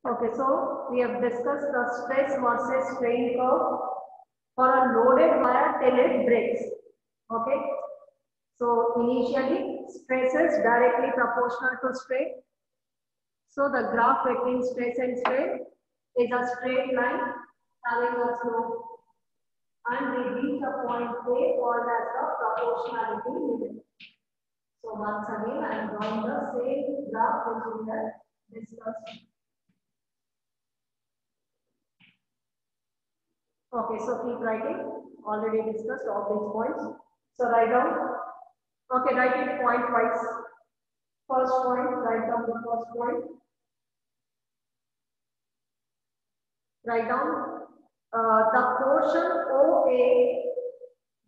Okay, so we have discussed the stress versus strain curve for a loaded wire till it breaks. Okay, so initially stress is directly proportional to strain. So the graph between stress and strain is a straight line having a slope, and we reach a point A called as the proportionality limit. So once again, I am drawing the same graph which we have discussed. Okay, so keep writing. Already discussed all these points. So write down. Okay, write it point wise. First point, write down the first point. Write down the portion OA.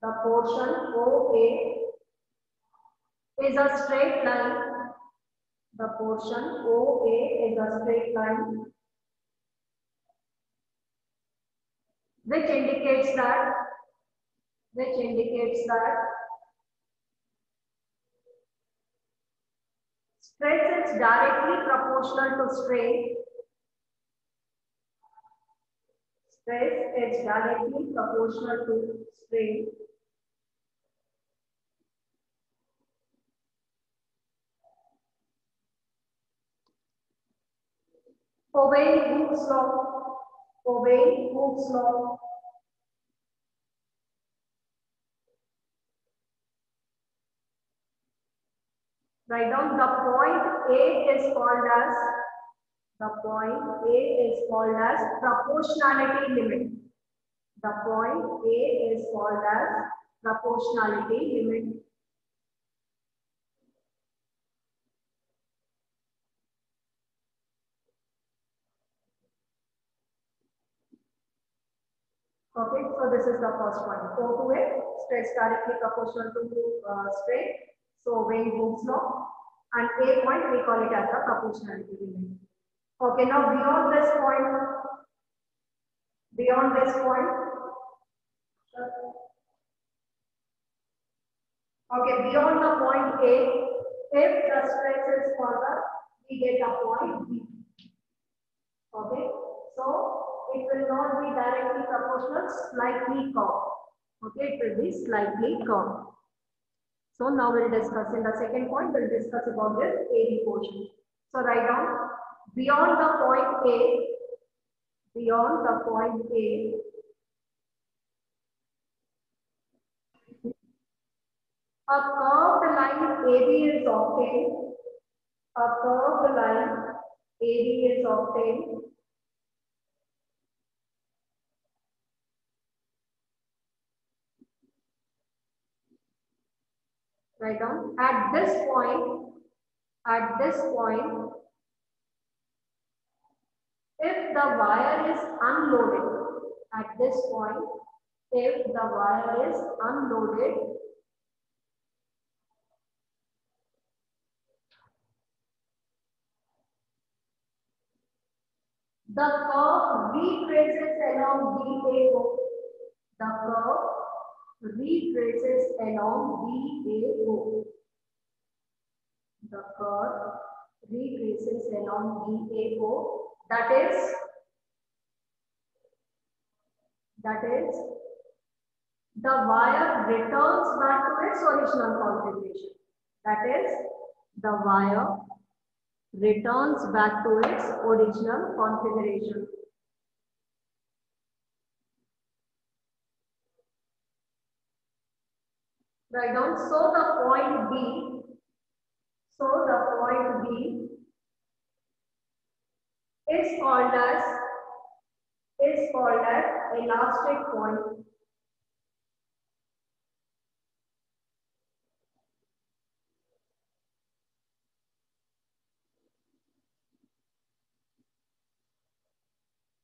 The portion OA is a straight line. The portion OA is a straight line, which indicates that stress is directly proportional to strain. Stress is directly proportional to strain. Obeying Hooke's law. Obeying Hooke's law. Write down the point A is called as proportionality limit. The point A is called as proportionality limit. Okay, so this is the first point. O to A, stress directly proportional to strain. So obeying Hooke's law. And A point, we call it as the proportionality limit. Okay, now beyond this point, okay, beyond the point A, if the stress is further, we get a point B. Okay, so it will not be directly proportional, slightly curved. Okay, it will be slightly curved. So now we'll discuss in the second point, we'll discuss about this AB portion. So write down beyond the point A, a curved line AB is obtained. A curved line AB is obtained. Write down at this point, if the wire is unloaded, the curve retraces along BAO. The curve retraces along BAO. The curve retraces along BAO. That is the wire returns back to its original configuration. That is the wire returns back to its original configuration. Write down, so the point B is called as elastic point.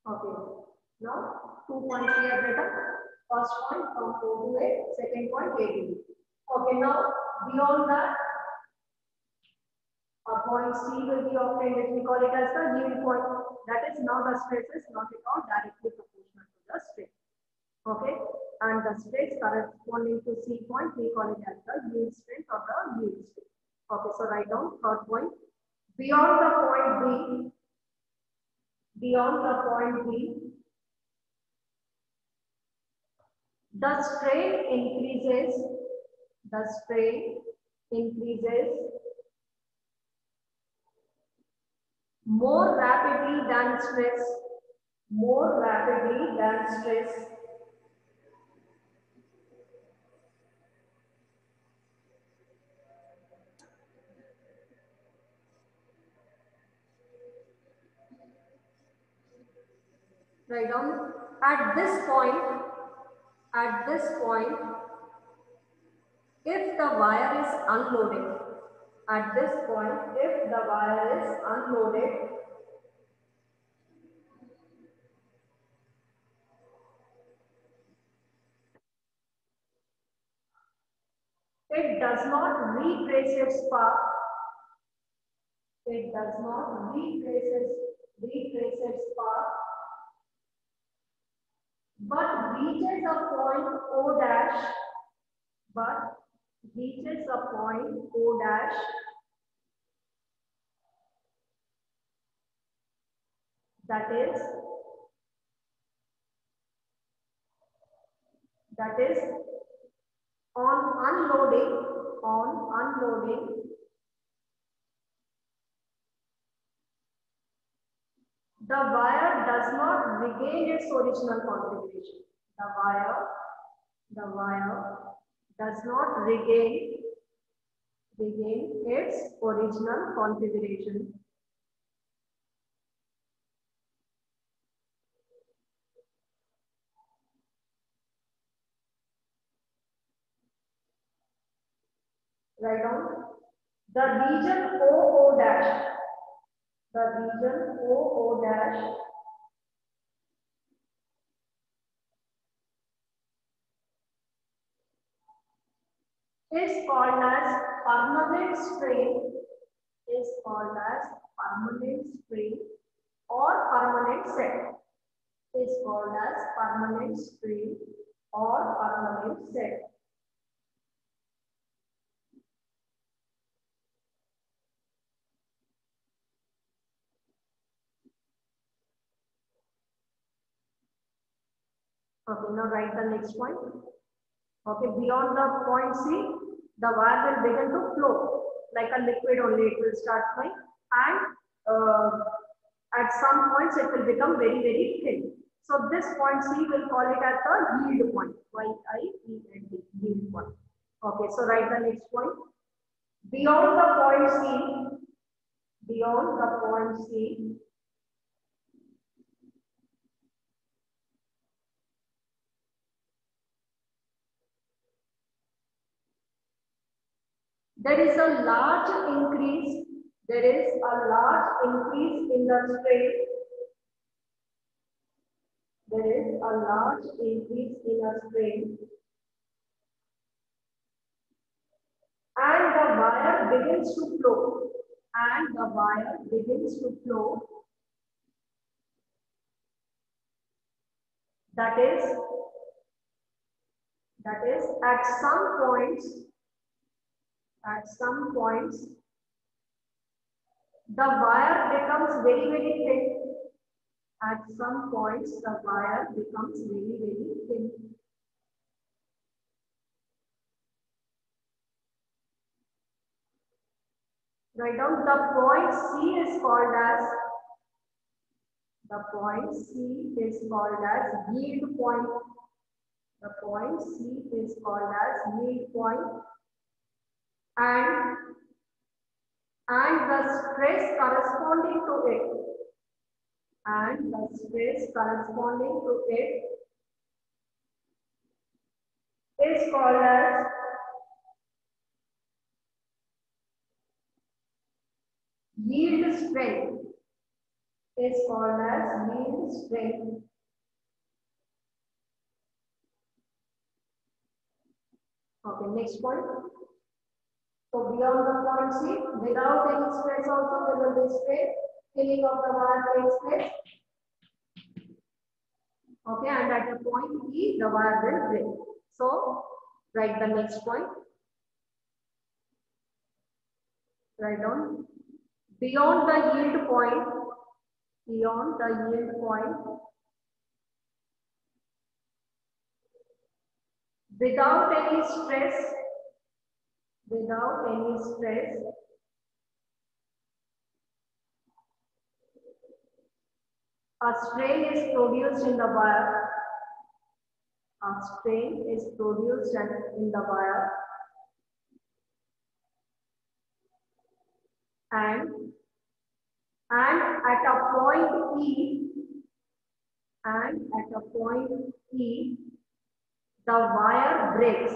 Okay, now 2 points we have written. First point from O to A, second point A to B. Okay, now beyond that, a point C will be obtained, which we call it as the yield point. That is, now the stress is not at all directly proportional to the strain. Okay, and the stress corresponding to C point, we call it as the yield strength or the yield strength. Okay, so write down third point. Beyond the point B, beyond the point B, the strain increases, the strain increases more rapidly than stress, more rapidly than stress. Write down at this point, if the wire is unloaded, at this point, if the wire is unloaded, it does not retrace its path. It does not retrace its path, but reaches a point O dash, but reaches a point O dash, that is on unloading, the wire does not regain its original configuration. The wire does not regain its original configuration. Write down the region OO dash. The region OO dash is called as permanent strain, or permanent set. Is called as permanent strain or permanent set. Okay, now write the next point. Okay, beyond the point C, the wire will begin to flow like a liquid only. It will start flowing, and at some points it will become very, very thin. So this point C, will call it as the yield point. Y-I-E-L-D, yield point. Okay, so write the next point. Beyond the point C, there is a large increase. In the strain. There is a large increase in the strain, and the wire begins to flow. That is at some points, the wire becomes very, very thin. At some points, the wire becomes very, very thin. Write down the point C is called as yield point. The point C is called as yield point, and the stress corresponding to it, is called as yield strength. Okay, next point. So beyond the point C, without any stress also, there will be strain. Filling of the wire takes place. Okay, and at the point E, the wire will break. So write the next point. Write down beyond the yield point. beyond the yield point without any stress, a strain is produced in the wire. A strain is produced in the wire, and at a point E, the wire breaks.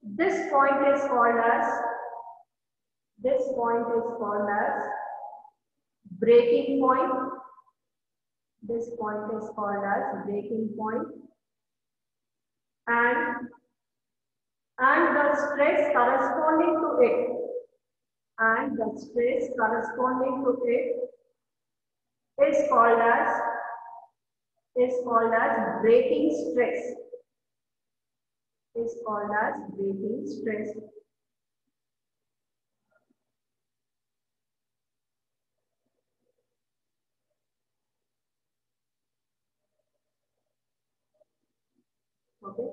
This point is called as breaking point. This point is called as breaking point, and the stress corresponding to it, is called as breaking stress. Okay.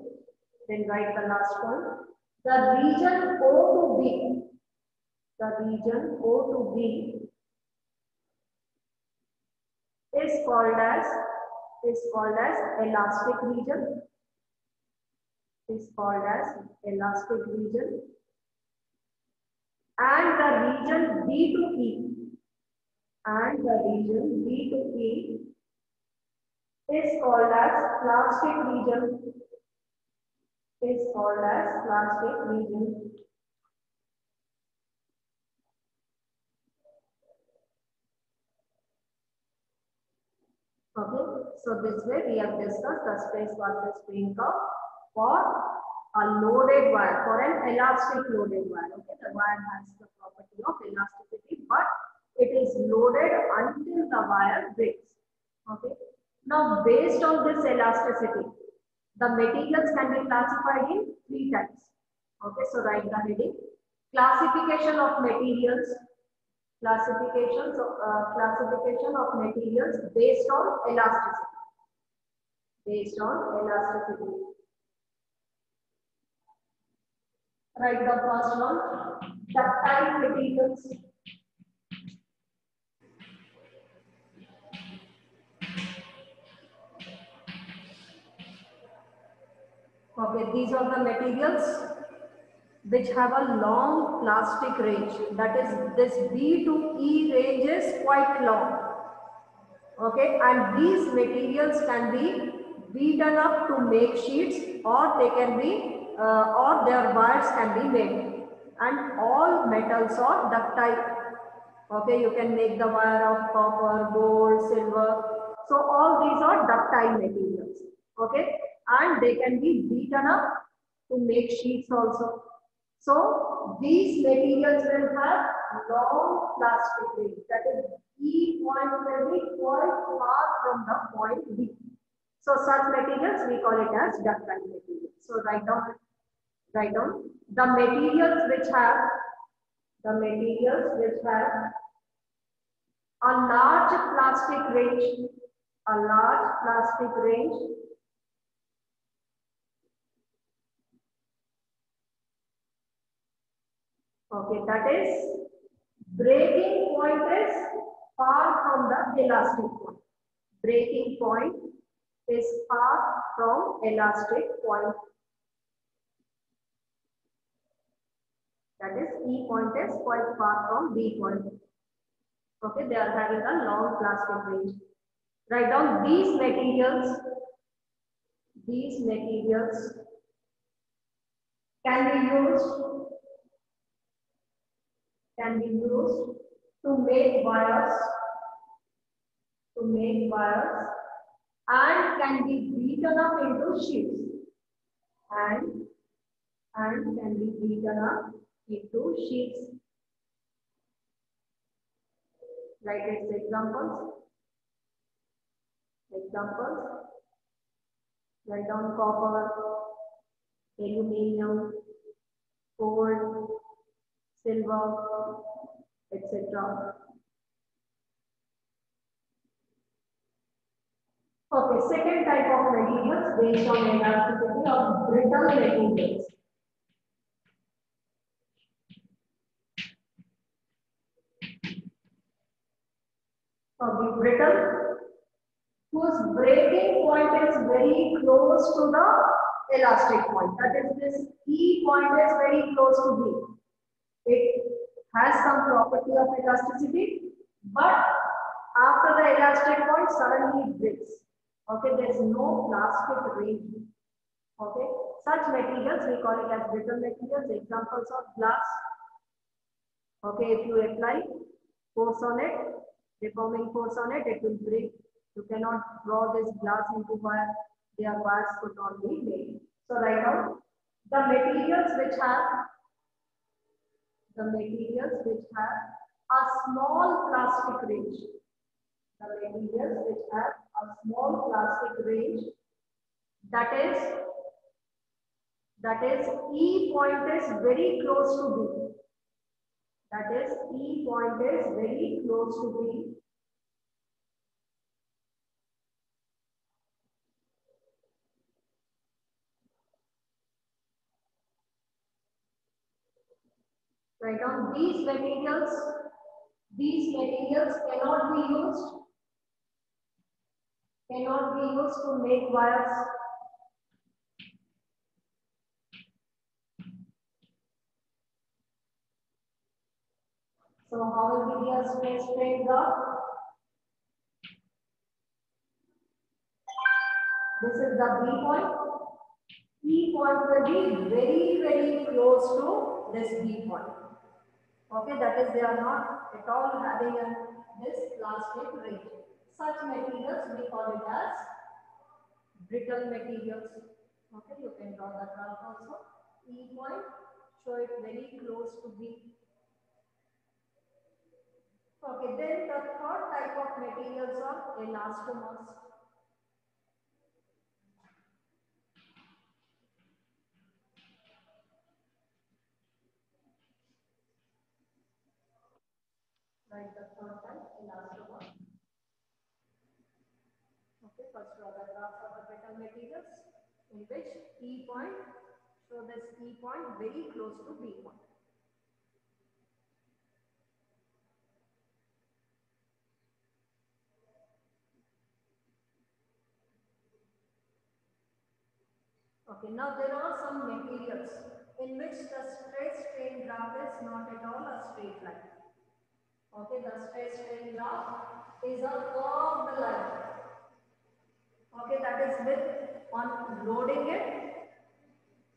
Then write the last point. The region O to B is called as elastic region. And the region B to E is called as plastic region. Okay, so this way we have discussed the stress versus strain curve for a loaded wire, for an elastic loaded wire. Okay, the wire has the property of elasticity, but it is loaded until the wire breaks. Okay, now based on this elasticity, the materials can be classified in 3 types. Okay, so write the heading: classification of materials. Classification of materials based on elasticity. Write the first one: ductile materials. Okay, these are the materials which have a long plastic range. That is, this B to E range is quite long. Okay, and these materials can be beaten up to make sheets, or they can be, or their wires can be made. And all metals are ductile. Okay, you can make the wire of copper, gold, silver. So all these are ductile materials. Okay, and they can be beaten up to make sheets also. So these materials will have long plastic range. That is, E point will be quite far from the point B. So such materials we call it as ductile materials. So write down the materials which have a large plastic range. Okay, that is, breaking point is far from the elastic point. Breaking point is far from elastic point. That is, E point is quite far from B point. Okay, they are having a long plastic range. Write down these materials. Can be used to make wires, and can be beaten up into sheets, Write its examples. Write down copper, aluminium, gold, silver, etc. Okay, second type of materials based on elasticity of brittle materials. Okay, brittle whose breaking point is very close to the elastic point. That is, this E point is very close to B. It has some property of elasticity, but after the elastic point, suddenly it breaks. Okay, there is no plastic range. Okay, such materials we call it as brittle materials. Examples of glass. Okay, if you apply force on it, deforming force on it, it will break. You cannot draw this glass into wire. Their wires could not be made. So write down the materials which have a small plastic range. The materials which have a small plastic range, that is E point is very close to B. That is E point is very close to B. Write down these materials cannot be used to make wires. So how will be their stress strain graph? This is the B point. E point will be very, very close to this B point. Okay, that is, they are not at all having this plastic range. Such materials we call it as brittle materials. Okay, you can draw the graph also. E point, show it very close to B. Okay, then the third type of materials are elastomers. Write the third type, elastomer. Okay, first draw the graph for the brittle materials in which E point, show this E point very close to B point. Okay, now there are some materials in which the stress strain graph is not at all a straight line. Okay, the stress strain graph is a curved line. Okay, that is with on loading it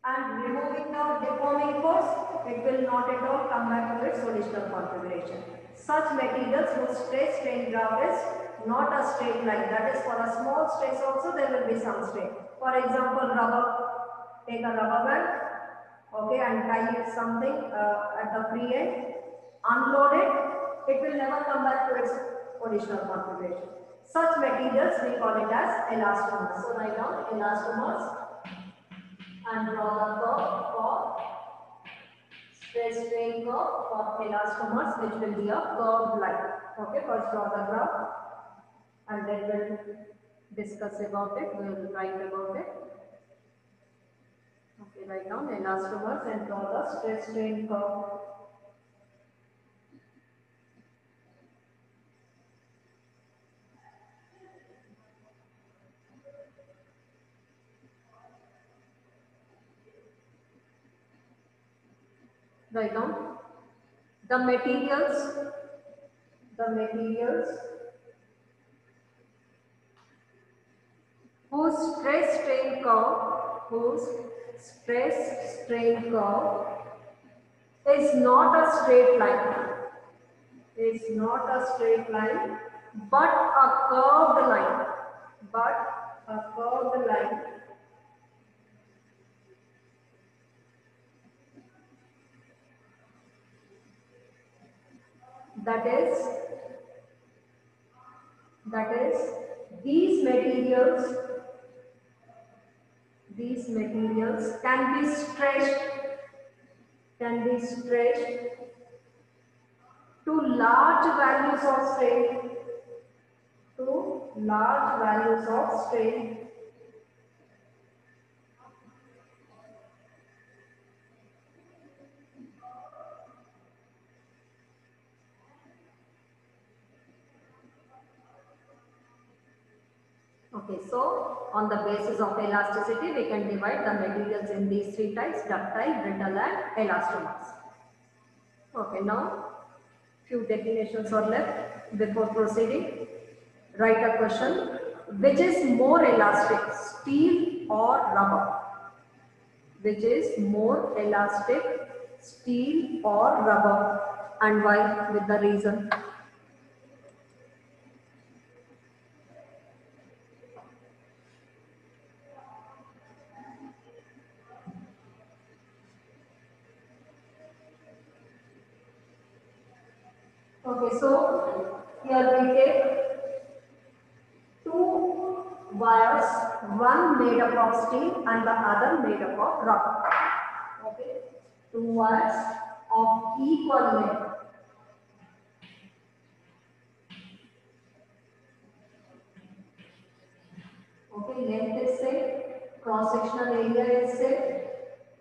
and removing the deforming force, it will not at all come back to its original configuration. Such materials whose stress strain graph is not a straight line, that is, for a small stress also there will be some strain. For example, rubber. Take a rubber band, okay, and tie it something at the free end, unload it, it will never come back to its original configuration. Such materials we call it as elastomers. So write down elastomers and draw the curve for stress strain curve for elastomers, which will be a curved line. Okay, first draw the graph and then we'll discuss about it, we'll write about it. Okay, write down elastomers and draw the stress strain curve. Write down the materials whose stress strain curve is not a straight line, but a curved line, that is these materials can be stretched can be stretched to large values of strain, to large values of strain. Okay, so on the basis of elasticity, we can divide the materials in these three types: ductile, brittle, and elastomers. Okay, now few definitions are left before proceeding. Write a question: which is more elastic, steel or rubber? Which is more elastic, steel or rubber, and why? With the reason. Okay, so here we take two wires, one made up of steel and the other made up of rubber. Okay, two wires of equal length. Okay, length is same, cross sectional area is same,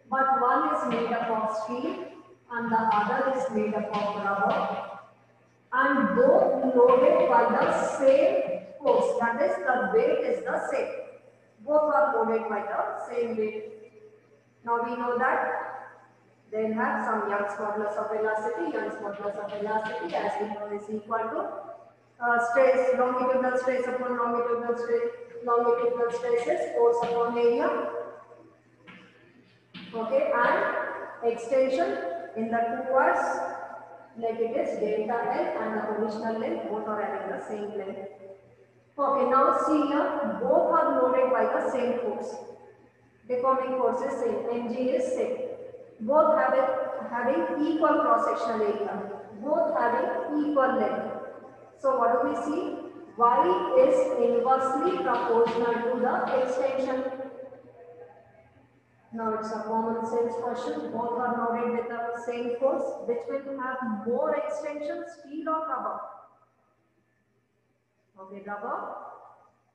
but one is made up of steel and the other is made up of rubber, and both loaded by the same force. That is, the weight is the same. Both are loaded by the same weight. Now we know that they have some Young's modulus of elasticity. Young's modulus of elasticity, as we know, is equal to stress, longitudinal stress upon longitudinal stress. Longitudinal stress is force upon area. Okay, and extension in the two parts, like it is delta L and the original length, both are having the same length. Okay, now see here, both are loaded by the same force. Deforming force is same, mg is same. Both having equal cross-sectional area, both having equal length. So what do we see? Y is inversely proportional to the extension. Now it's a common sense question. Both are loaded with the same force. Which will have more extension, steel or rubber? Okay, rubber.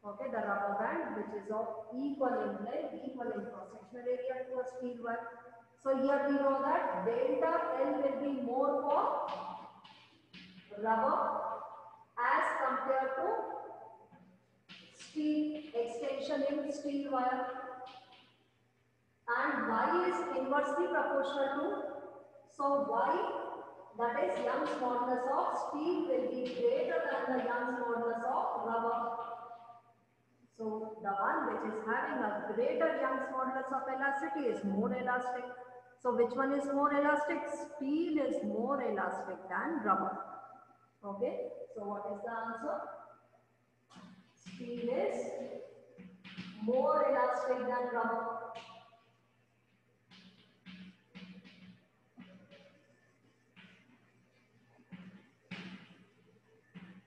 Okay, the rubber band, which is of equal in length, equal in cross-sectional area to a steel one. So here we know that delta L will be more for rubber as compared to steel, extension in steel wire. And Y is inversely proportional to, so Y, that is Young's modulus of steel, will be greater than the Young's modulus of rubber. So the one which is having a greater Young's modulus of elasticity is more elastic. So which one is more elastic? Steel is more elastic than rubber. Okay, so what is the answer? Steel is more elastic than rubber.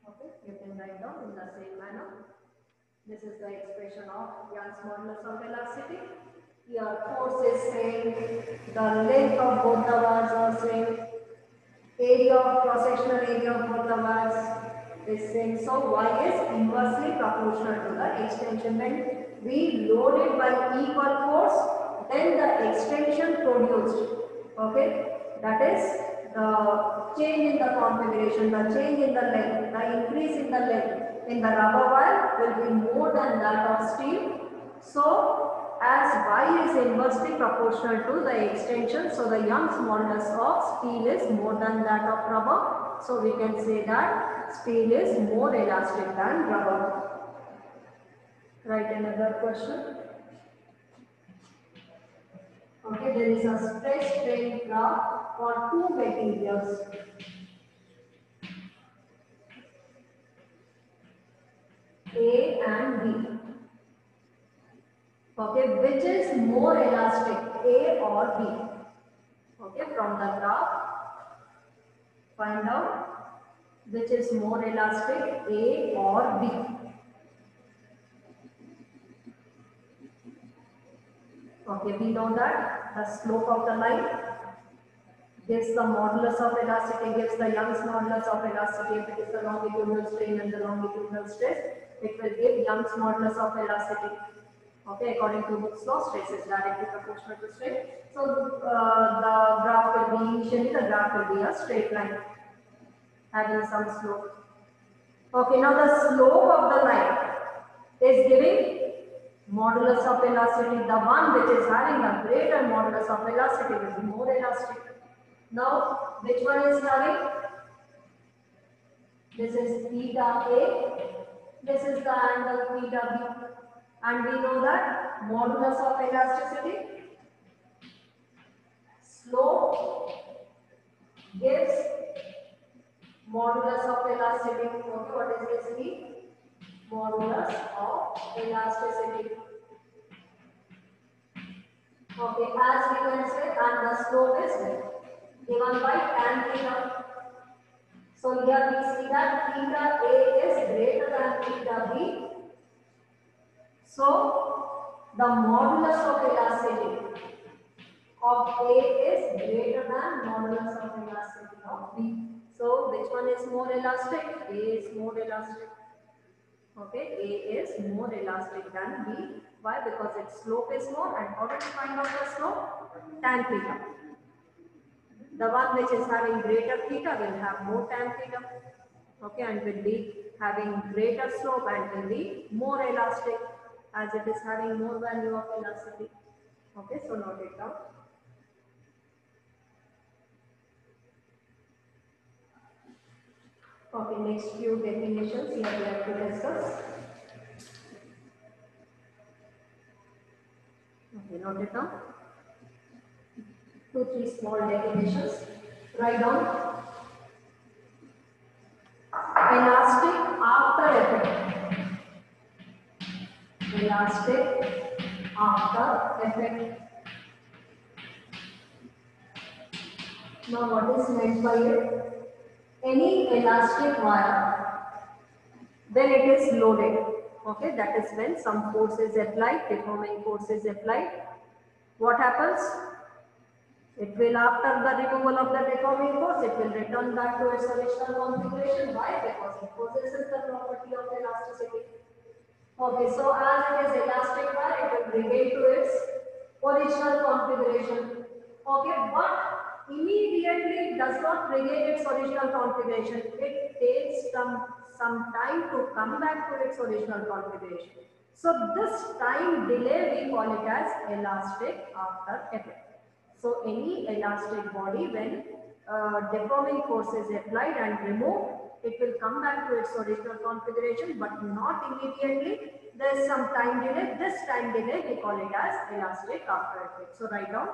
Okay, you can write down in the same manner. This is the expression of Young's modulus of elasticity. Here force is same, the length of both the wires are same, area of cross-sectional area of both the wires is same. So Y is inversely proportional to the extension. When we load it by equal force, then the extension produced. Okay, that is the change in the configuration, the change in the length, the increase in the length in the rubber wire will be more than that of steel. So as Y is inversely proportional to the extension, so the Young's modulus of steel is more than that of rubber. So we can say that steel is more elastic than rubber. Write another question. Okay, there is a stress strain graph for two materials. A and B. Okay, which is more elastic, A or B? Okay, from the graph, find out which is more elastic, A or B. Okay, we know that the slope of the line gives the modulus of elasticity, gives the Young's modulus of elasticity. If it is the longitudinal strain and the longitudinal stress, it will give Young's modulus of elasticity. Okay, according to Hooke's law, stress is directly proportional to strain. So the graph will be, initially the graph will be a straight line having some slope. Okay, now the slope of the line is giving modulus of elasticity. The one which is having a greater modulus of elasticity will be more elastic. Now, which one is having? This is theta A. This is the angle theta B. And we know that modulus of elasticity, slope gives modulus of elasticity. Okay, what is this B? Modulus of elasticity. Okay, as we can say, and the slope is given by tan theta. So here we see that theta A is greater than theta B. So the modulus of elasticity of A is greater than modulus of elasticity of B. So which one is more elastic? A is more elastic. Okay, A is more elastic than B. Why? Because its slope is more, and how do we find out the slope? Tan theta. The one which is having greater theta will have more tan theta. Okay, and will be having greater slope and will be more elastic as it is having more value of elasticity. Okay, so note it down. Okay, next few definitions here we have to discuss. Okay, note it down. 2-3 small definitions. Write down. Elastic after effect. Elastic after effect. Now what is meant by it? Any elastic wire, when it is loaded, okay, that is when some force is applied, deforming force is applied. What happens? It will, after the removal of the deforming force, it will return back to its original configuration. Why? Because it possesses the property of elasticity. Okay, so as it is elastic wire, it will regain to its original configuration. Okay, but immediately it does not regain its original configuration. It takes some time to come back to its original configuration. So this time delay we call it as elastic after effect. So any elastic body, when deforming force is applied and removed, it will come back to its original configuration, but not immediately. There is some time delay. This time delay we call it as elastic after effect. So write down.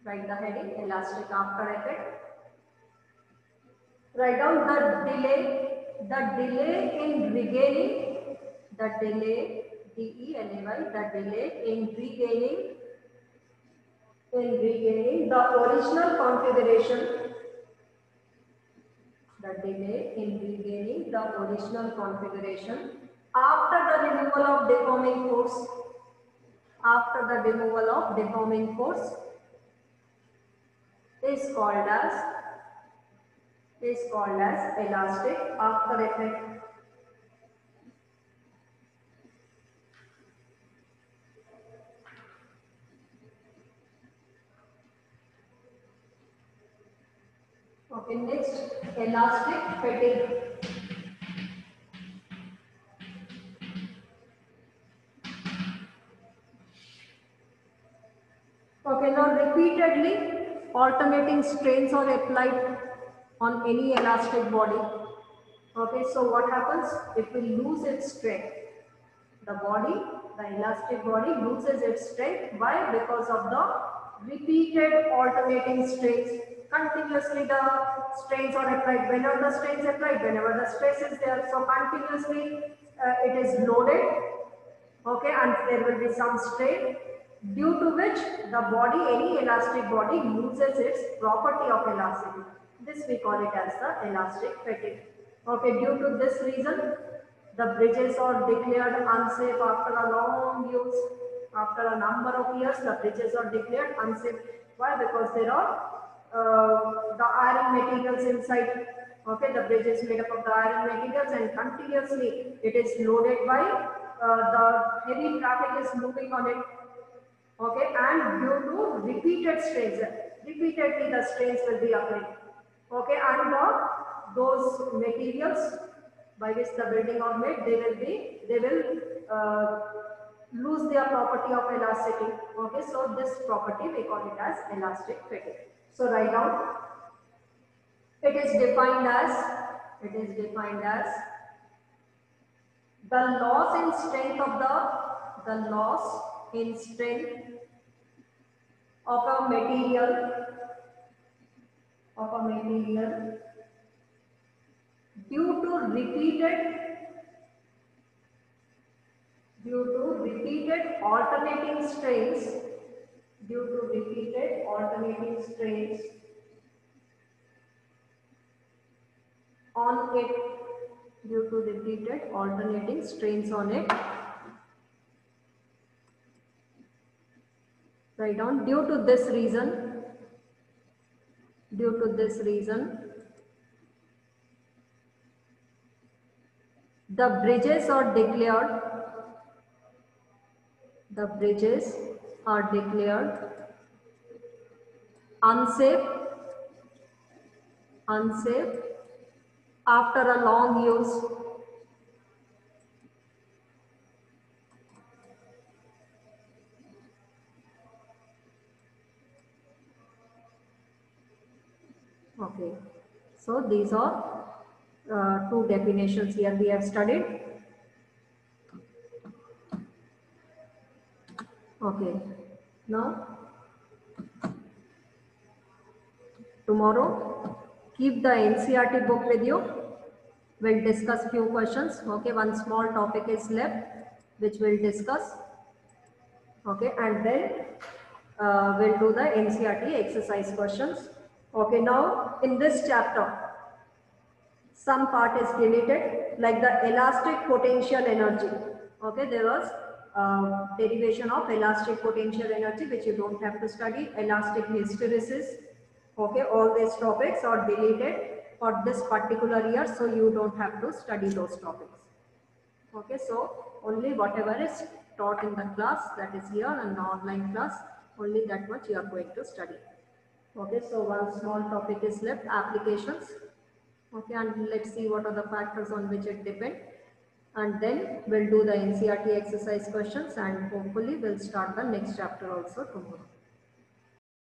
Write the heading elastic after effect. Write down the delay in regaining, the delay, D-E-L-A-Y, the delay in regaining the original configuration, the delay in regaining the original configuration after the removal of deforming force, after the removal of deforming force is called as elastic after effect. Okay, next, elastic fatigue. Okay, now repeatedly alternating strains are applied on any elastic body. Okay, so what happens? It will lose its strength. The elastic body loses its strength. Why? Because of the repeated alternating strains. Continuously the strains are applied. Whenever the strains applied, whenever the stress is there, so continuously it is loaded. Okay, and there will be some strain, due to which the body, any elastic body, loses its property of elasticity. This we call it as the elastic fatigue. Okay, due to this reason, the bridges are declared unsafe after a long use. After a number of years, the bridges are declared unsafe. Why? Because there are the iron materials inside. Okay, the bridge is made up of the iron materials, and continuously it is loaded by the heavy traffic is moving on it. Okay, and due to repeated strains, repeatedly the strains will be occurring. Okay, and those materials by which the building are made, they will lose their property of elasticity. Okay, so this property we call it as elastic fatigue. So write down. It is defined as the loss in strength of a material due to repeated alternating strains on it, write down. Due to this reason the bridges are declared unsafe after a long use. Okay, so these are two definitions here we have studied. Okay, now tomorrow keep the NCERT book with you. We'll discuss few questions. Okay, one small topic is left which we'll discuss. Okay, and then we'll do the NCERT exercise questions. Okay, now in this chapter some part is deleted, like the elastic potential energy. Okay, there was derivation of elastic potential energy which you don't have to study. Elastic hysteresis. Okay, all these topics are deleted for this particular year, so you don't have to study those topics. Okay, so only whatever is taught in the class, that is here, and the online class, only that much you are going to study. Okay, so one small topic is left, applications. Okay, and let's see what are the factors on which it depends. And then we'll do the NCERT exercise questions, and hopefully we'll start the next chapter also tomorrow.